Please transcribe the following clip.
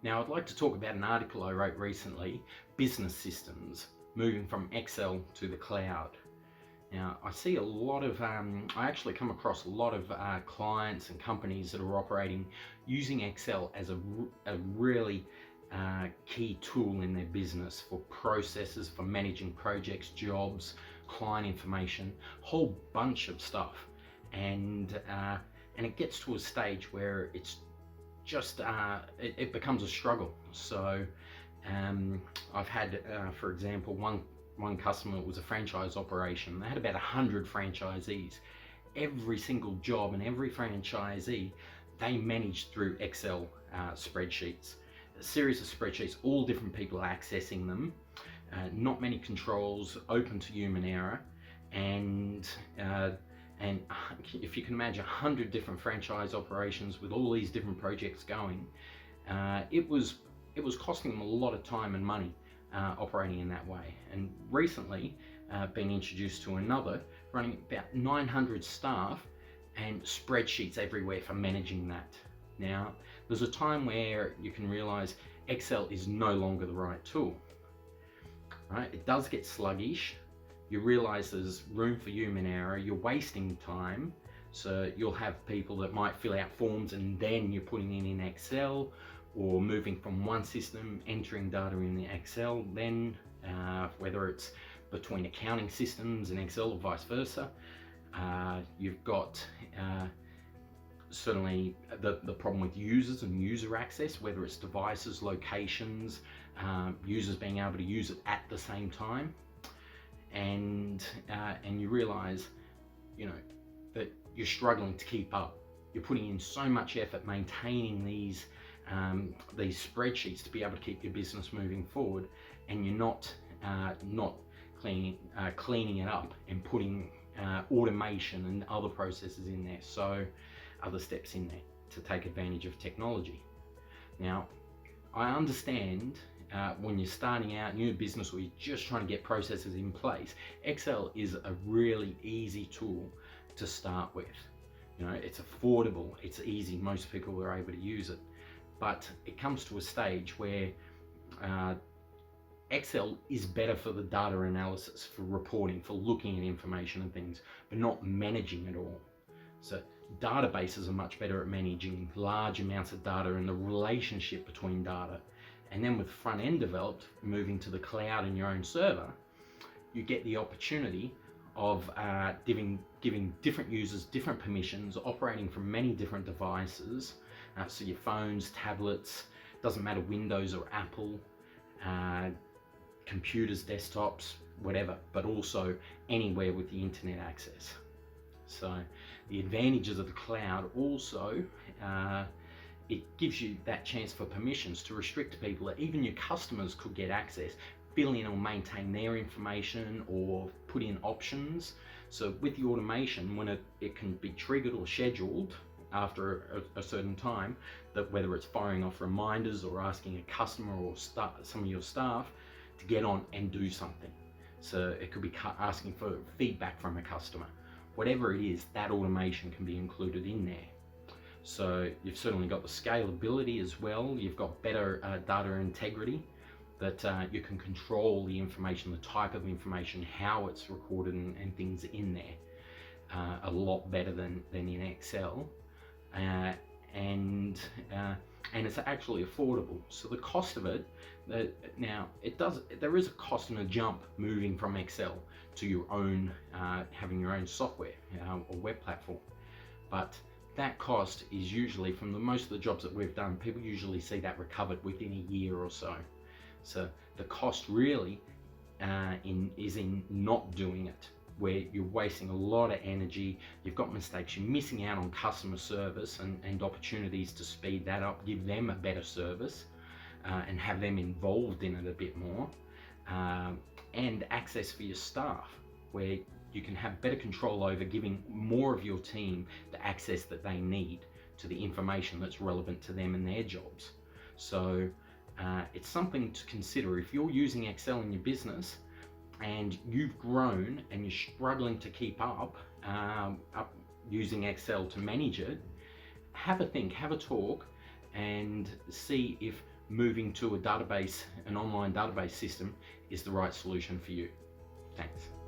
Now, I'd like to talk about an article I wrote recently, Business Systems, moving from Excel to the cloud. Now, I see a lot of, I actually come across a lot of clients and companies that are operating using Excel as a really key tool in their business for processes, for managing projects, jobs, client information, whole bunch of stuff. And it gets to a stage where it's just it becomes a struggle. So I've had, for example, one customer. It was a franchise operation. They had about 100 franchisees. Every single job and every franchisee they managed through Excel spreadsheets. A series of spreadsheets, all different people accessing them. Not many controls, open to human error, and if you can imagine 100 different franchise operations with all these different projects going, it was costing them a lot of time and money operating in that way. And recently been introduced to another running about 900 staff and spreadsheets everywhere for managing that. Now, there's a time where you can realize Excel is no longer the right tool. Right? It does get sluggish. You realize there's room for human error, you're wasting time. So you'll have people that might fill out forms and then you're putting it in Excel, or moving from one system, entering data in the Excel, then whether it's between accounting systems and Excel or vice versa. You've got certainly the problem with users and user access, whether it's devices, locations, users being able to use it at the same time. And you realize, that you're struggling to keep up. You're putting in so much effort maintaining these spreadsheets to be able to keep your business moving forward, and you're not cleaning it up and putting automation and other processes in there, so other steps in there to take advantage of technology. Now, I understand when you're starting out new business or you're just trying to get processes in place, Excel is a really easy tool to start with. It's affordable, it's easy, most people are able to use it. But it comes to a stage where Excel is better for the data analysis, for reporting, for looking at information and things, but not managing it all. So databases are much better at managing large amounts of data and the relationship between data. And then with front end developed, moving to the cloud and your own server, you get the opportunity of giving different users different permissions, operating from many different devices. So your phones, tablets, doesn't matter, Windows or Apple, computers, desktops, whatever, but also anywhere with the internet access. So the advantages of the cloud also, it gives you that chance for permissions to restrict people that even your customers could get access, fill in or maintain their information, or put in options. So with the automation, when it can be triggered or scheduled after a certain time, that whether it's firing off reminders or asking a customer or some of your staff to get on and do something. So it could be asking for feedback from a customer. Whatever it is, that automation can be included in there. So you've certainly got the scalability as well. You've got better data integrity, that you can control the information, the type of information, how it's recorded and things in there a lot better than in Excel. And it's actually affordable. So the cost of it, now there is a cost and a jump moving from Excel to your own, having your own software or web platform. But that cost is usually, from most of the jobs that we've done, people usually see that recovered within a year or so. So the cost really is in not doing it, where you're wasting a lot of energy, you've got mistakes, you're missing out on customer service and opportunities to speed that up, give them a better service, and have them involved in it a bit more, and access for your staff, where you can have better control over giving more of your team the access that they need to the information that's relevant to them and their jobs. So it's something to consider. If you're using Excel in your business and you've grown and you're struggling to keep up using Excel to manage it, have a think, have a talk, and see if moving to an online database system is the right solution for you. Thanks.